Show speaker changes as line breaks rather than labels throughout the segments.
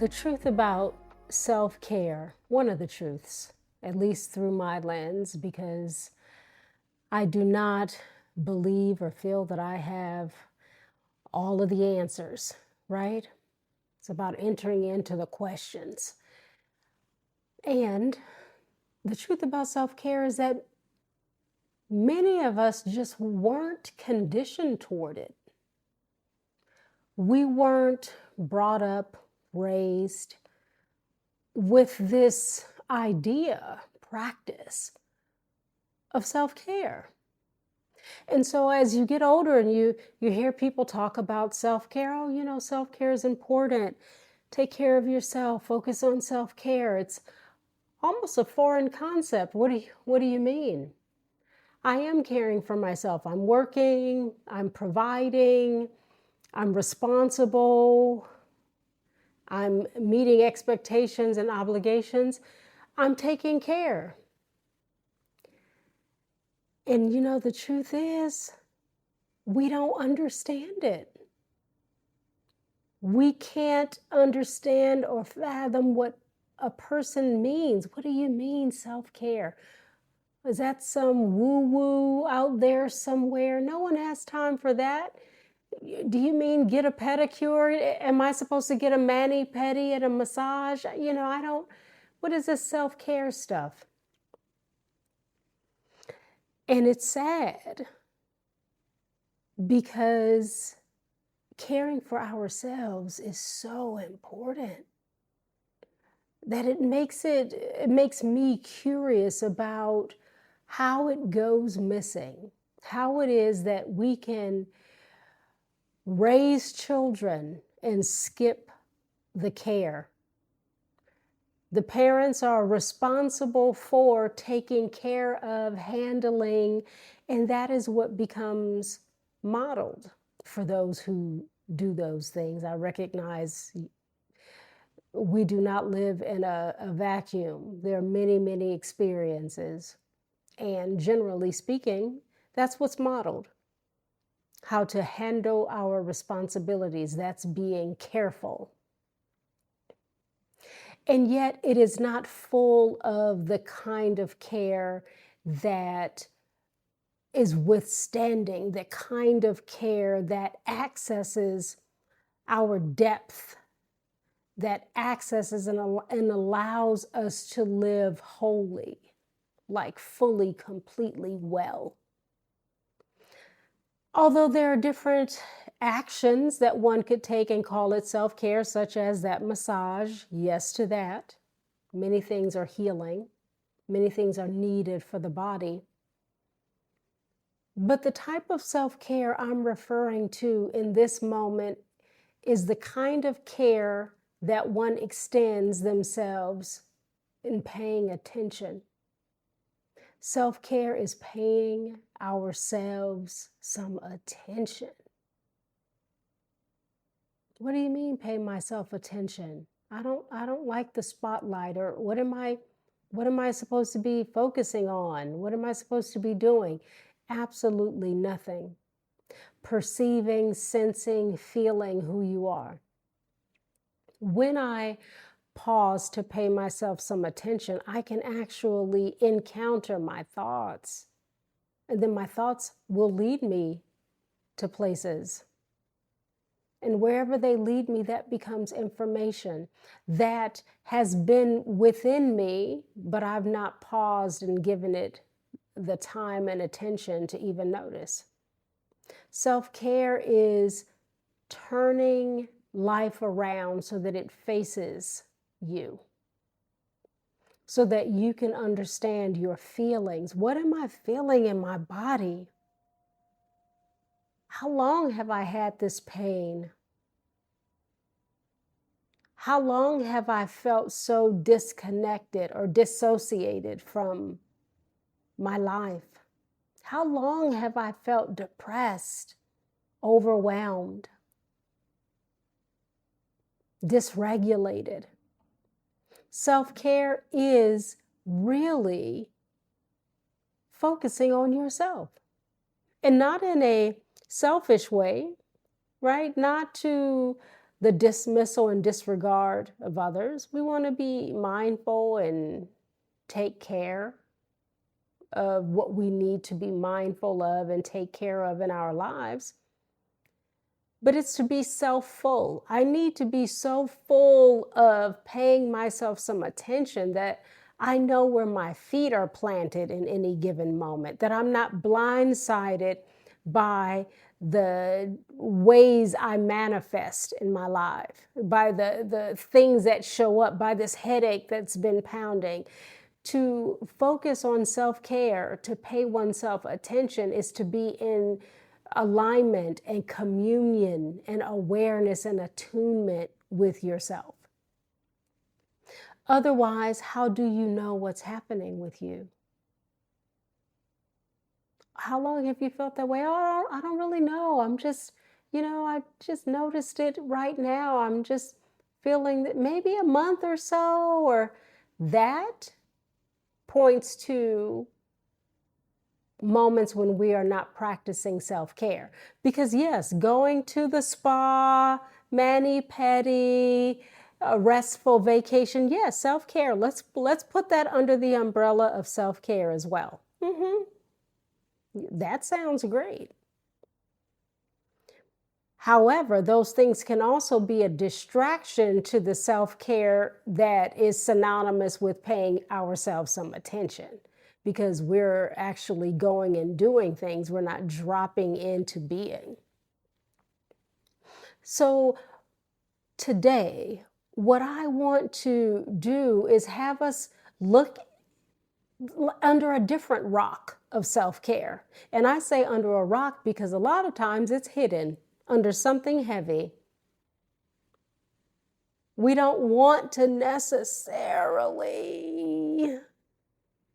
The truth about self-care, one of the truths, at least through my lens, because I do not believe or feel that I have all of the answers, right? It's about entering into the questions. And the truth about self-care is that many of us just weren't conditioned toward it. We weren't brought up, raised with this idea, practice of self-care. And so as you get older and you hear people talk about self-care, oh, self-care is important. Take care of yourself, focus on self-care. It's almost a foreign concept. What do you mean? I am caring for myself. I'm working, I'm providing, I'm responsible, I'm meeting expectations and obligations. I'm taking care. And the truth is, we don't understand it. We can't understand or fathom what a person means. What do you mean, self-care? Is that some woo-woo out there somewhere? No one has time for that. Do you mean get a pedicure? Am I supposed to get a mani-pedi and a massage? I don't. What is this self-care stuff? And it's sad because caring for ourselves is so important that it makes me curious about how it goes missing, how it is that we can raise children and skip the care. The parents are responsible for taking care of, handling, and that is what becomes modeled for those who do those things. I recognize we do not live in a vacuum. There are many, many experiences. And generally speaking, that's what's modeled. How to handle our responsibilities. That's being careful. And yet it is not full of the kind of care that is withstanding, the kind of care that accesses our depth, that accesses and allows us to live wholly, like fully, completely well. Although there are different actions that one could take and call it self-care, such as that massage, yes to that. Many things are healing. Many things are needed for the body. But the type of self-care I'm referring to in this moment is the kind of care that one extends themselves in paying attention. Self-care is paying ourselves some attention. What do you mean, pay myself attention? I don't like the spotlight, or what am I supposed to be focusing on? What am I supposed to be doing? Absolutely nothing. Perceiving, sensing, feeling who you are. When I pause to pay myself some attention, I can actually encounter my thoughts. And then my thoughts will lead me to places. And wherever they lead me, that becomes information that has been within me, but I've not paused and given it the time and attention to even notice. Self-care is turning life around so that it faces you, so that you can understand your feelings. What am I feeling in my body? How long have I had this pain? How long have I felt so disconnected or dissociated from my life? How long have I felt depressed, overwhelmed, dysregulated? Self-care is really focusing on yourself, and not in a selfish way, right? Not to the dismissal and disregard of others. We want to be mindful and take care of what we need to be mindful of and take care of in our lives. But it's to be self-full. I need to be so full of paying myself some attention that I know where my feet are planted in any given moment, that I'm not blindsided by the ways I manifest in my life, by the things that show up, by this headache that's been pounding. To focus on self-care, to pay oneself attention, is to be in alignment and communion and awareness and attunement with yourself. Otherwise, how do you know what's happening with you? How long have you felt that way? Oh, I don't really know. I'm just, I just noticed it right now. I'm just feeling that maybe a month or so, or that points to moments when we are not practicing self-care. Because yes, going to the spa, mani-pedi, a restful vacation, yes, self-care. Let's put that under the umbrella of self-care as well. That sounds great. However, those things can also be a distraction to the self-care that is synonymous with paying ourselves some attention, because we're actually going and doing things. We're not dropping into being. So today, what I want to do is have us look under a different rock of self-care. And I say under a rock because a lot of times it's hidden under something heavy. We don't want to necessarily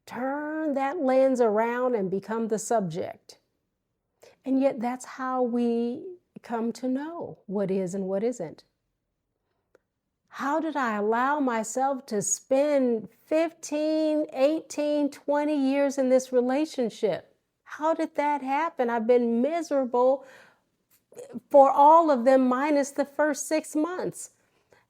turn that lens around and become the subject. And yet that's how we come to know what is and what isn't. How did I allow myself to spend 15, 18, 20 years in this relationship? How did that happen? I've been miserable for all of them minus the first 6 months.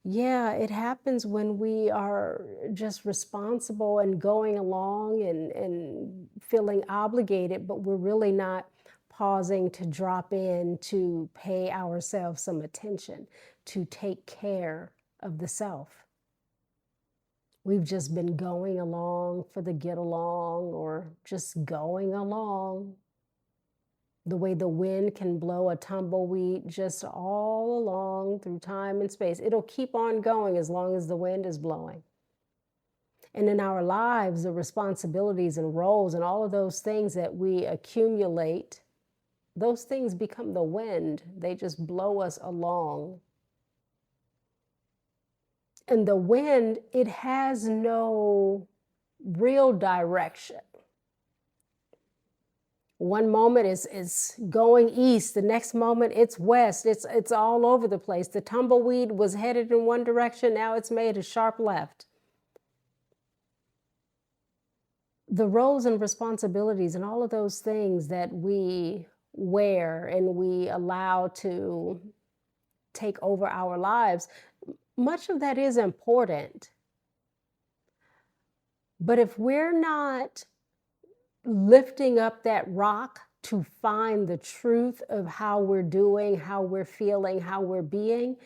Yeah, it happens when we are just responsible and going along and feeling obligated, but we're really not pausing to drop in, to pay ourselves some attention, to take care of the self. We've just been going along for the get along, or just going along. The way the wind can blow a tumbleweed just all along through time and space. It'll keep on going as long as the wind is blowing. And in our lives, the responsibilities and roles and all of those things that we accumulate, those things become the wind. They just blow us along. And the wind, it has no real direction. One moment is going east, the next moment it's west. It's all over the place. The tumbleweed was headed in one direction, now it's made a sharp left. The roles and responsibilities and all of those things that we wear and we allow to take over our lives, much of that is important. But if we're not lifting up that rock to find the truth of how we're doing, how we're feeling, how we're being,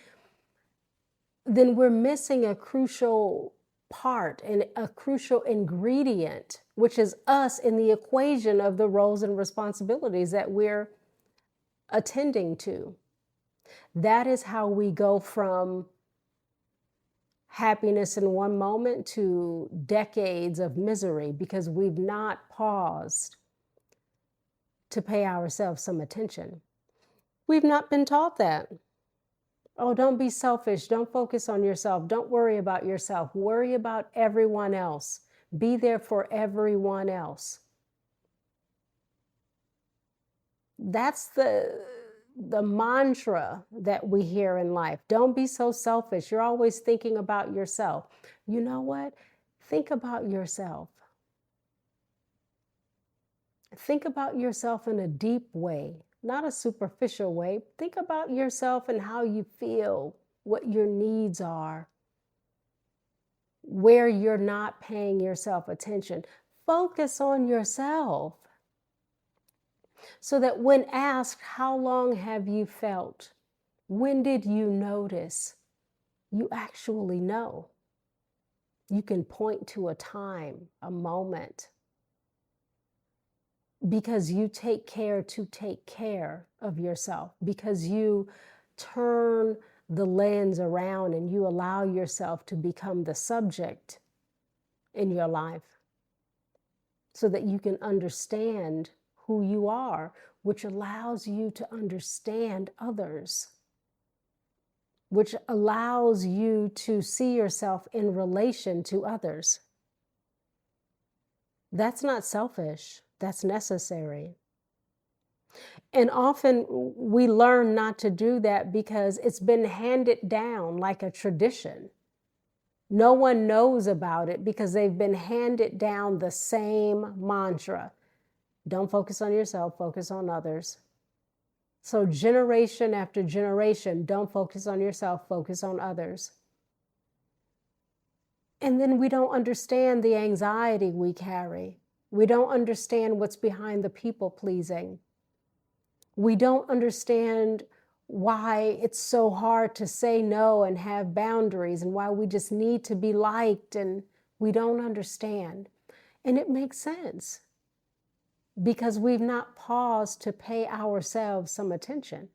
then we're missing a crucial part and a crucial ingredient, which is us in the equation of the roles and responsibilities that we're attending to. That is how we go from happiness in one moment to decades of misery, because we've not paused to pay ourselves some attention. We've not been taught that. Oh, don't be selfish. Don't focus on yourself. Don't worry about yourself. Worry about everyone else. Be there for everyone else. That's the mantra that we hear in life. Don't be so selfish. You're always thinking about yourself. You know what? Think about yourself. Think about yourself in a deep way, not a superficial way. Think about yourself and how you feel what your needs are, where you're not paying yourself attention. Focus on yourself so that when asked, how long have you felt? When did you notice? You actually know. You can point to a time, a moment, because you take care to take care of yourself, because you turn the lens around and you allow yourself to become the subject in your life so that you can understand who you are, which allows you to understand others, which allows you to see yourself in relation to others. That's not selfish, that's necessary. And often we learn not to do that because it's been handed down like a tradition. No one knows about it because they've been handed down the same mantra. Don't focus on yourself, focus on others. So generation after generation, don't focus on yourself, focus on others. And then we don't understand the anxiety we carry. We don't understand what's behind the people pleasing. We don't understand why it's so hard to say no and have boundaries, and why we just need to be liked, and we don't understand. And it makes sense because we've not paused to pay ourselves some attention.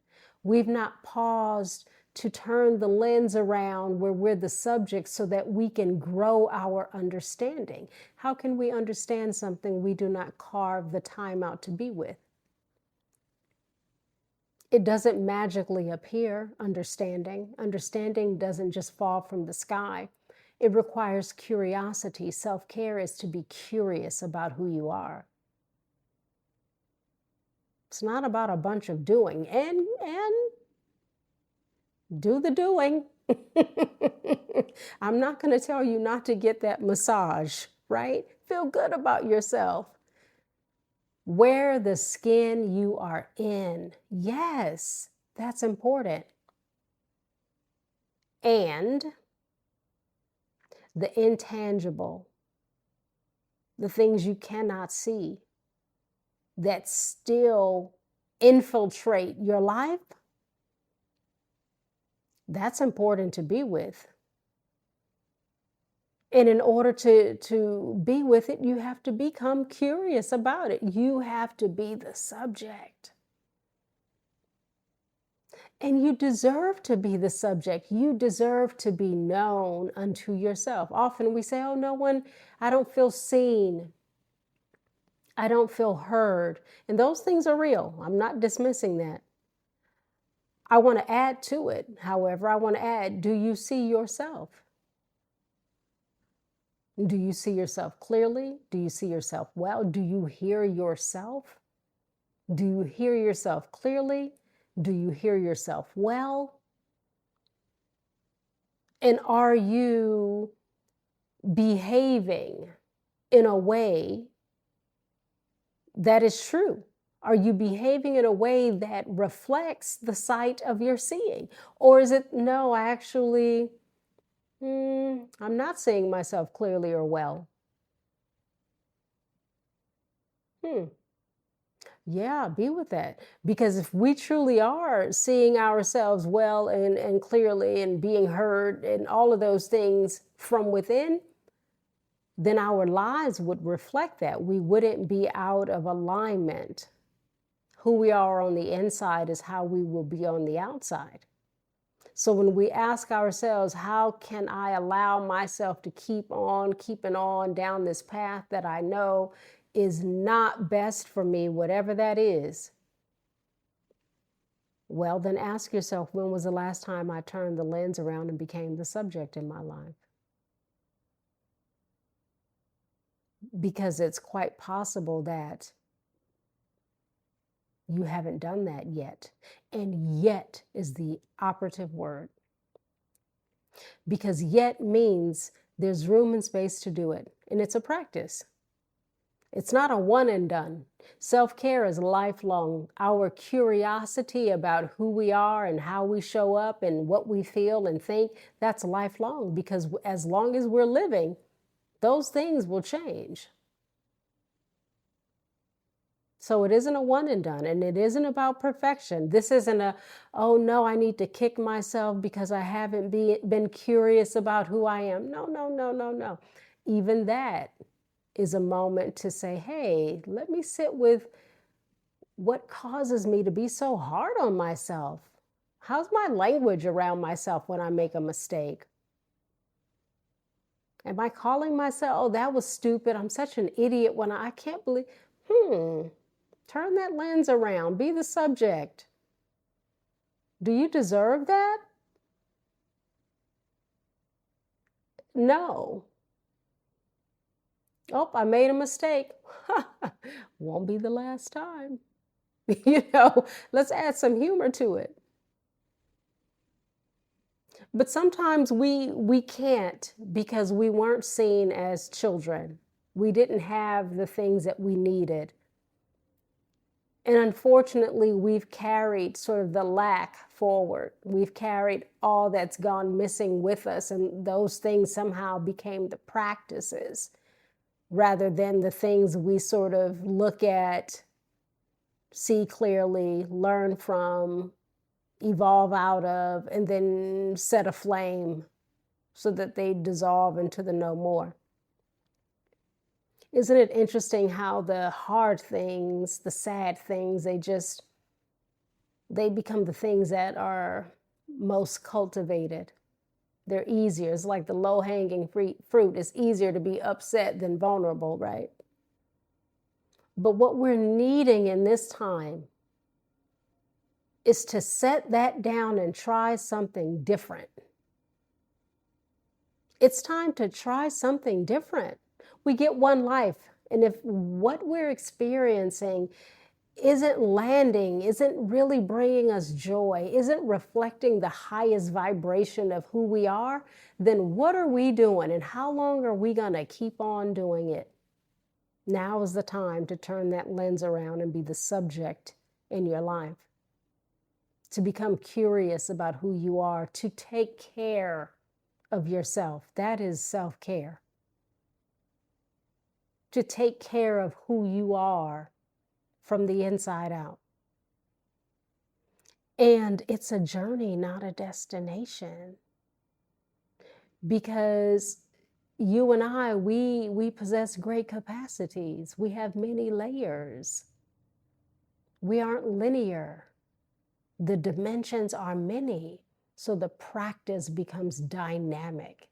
We've not paused to turn the lens around where we're the subject so that we can grow our understanding. How can we understand something we do not carve the time out to be with? It doesn't magically appear, understanding. Understanding doesn't just fall from the sky. It requires curiosity. Self-care is to be curious about who you are. It's not about a bunch of doing, and do the doing. I'm not going to tell you not to get that massage, right? Feel good about yourself. Wear the skin you are in. Yes, that's important. And the intangible, the things you cannot see that still infiltrate your life, that's important to be with. And in order to be with it, you have to become curious about it. You have to be the subject. And you deserve to be the subject. You deserve to be known unto yourself. Often we say, oh, I don't feel seen. I don't feel heard. And those things are real. I'm not dismissing that. I want to add to it. However, I want to add, do you see yourself? Do you see yourself clearly? Do you see yourself well? Do you hear yourself? Do you hear yourself clearly? Do you hear yourself well? And are you behaving in a way that is true? Are you behaving in a way that reflects the sight of your seeing? Or is it, no, I'm not seeing myself clearly or well. Yeah, be with that. Because if we truly are seeing ourselves well and clearly and being heard and all of those things from within, then our lives would reflect that. We wouldn't be out of alignment. Who we are on the inside is how we will be on the outside. So when we ask ourselves, how can I allow myself to keep on keeping on down this path that I know is not best for me, whatever that is? Well, then ask yourself, when was the last time I turned the lens around and became the subject in my life? Because it's quite possible that you haven't done that yet. And yet is the operative word. Because yet means there's room and space to do it. And it's a practice. It's not a one and done. Self-care is lifelong. Our curiosity about who we are and how we show up and what we feel and think, that's lifelong, because as long as we're living, those things will change. So it isn't a one and done, and it isn't about perfection. This isn't a, oh no, I need to kick myself because I haven't been curious about who I am. No, no, no, no, no. Even that is a moment to say, hey, let me sit with what causes me to be so hard on myself. How's my language around myself when I make a mistake? Am I calling myself, oh, that was stupid, I'm such an idiot when I can't believe, turn that lens around, be the subject. Do you deserve that? No. Oh, I made a mistake. Won't be the last time. Let's add some humor to it. But sometimes we can't, because we weren't seen as children. We didn't have the things that we needed. And unfortunately, we've carried sort of the lack forward. We've carried all that's gone missing with us, and those things somehow became the practices rather than the things we sort of look at, see clearly, learn from, evolve out of, and then set aflame so that they dissolve into the no more. Isn't it interesting how the hard things, the sad things, they become the things that are most cultivated. They're easier. It's like the low-hanging fruit. It's easier to be upset than vulnerable, right? But what we're needing in this time is to set that down and try something different. It's time to try something different. We get one life, and if what we're experiencing isn't landing, isn't really bringing us joy, isn't reflecting the highest vibration of who we are, then what are we doing, and how long are we going to keep on doing it? Now is the time to turn that lens around and be the subject in your life, to become curious about who you are, to take care of yourself. That is self-care. To take care of who you are from the inside out. And it's a journey, not a destination. Because you and I, we possess great capacities. We have many layers. We aren't linear. The dimensions are many, so the practice becomes dynamic.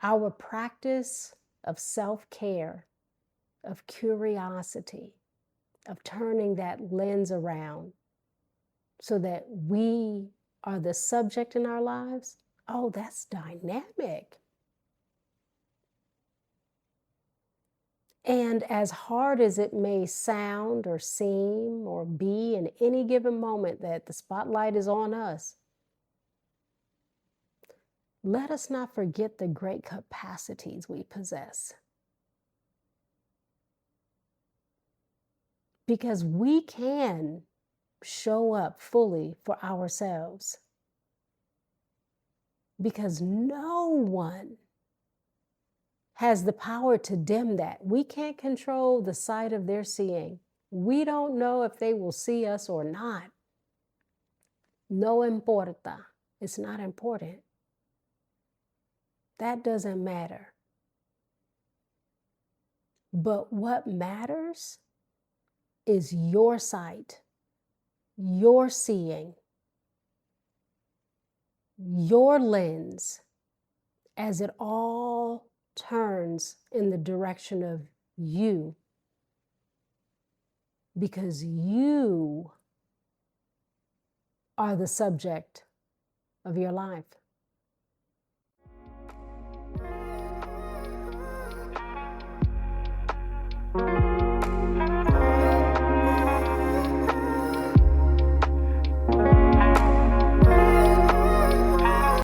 Our practice of self-care, of curiosity, of turning that lens around so that we are the subject in our lives, oh, that's dynamic. And as hard as it may sound or seem or be in any given moment that the spotlight is on us, let us not forget the great capacities we possess. Because we can show up fully for ourselves. Because no one has the power to dim that. We can't control the sight of their seeing. We don't know if they will see us or not. No importa. It's not important. That doesn't matter. But what matters is your sight, your seeing, your lens, as it all turns in the direction of you. Because you are the subject of your life.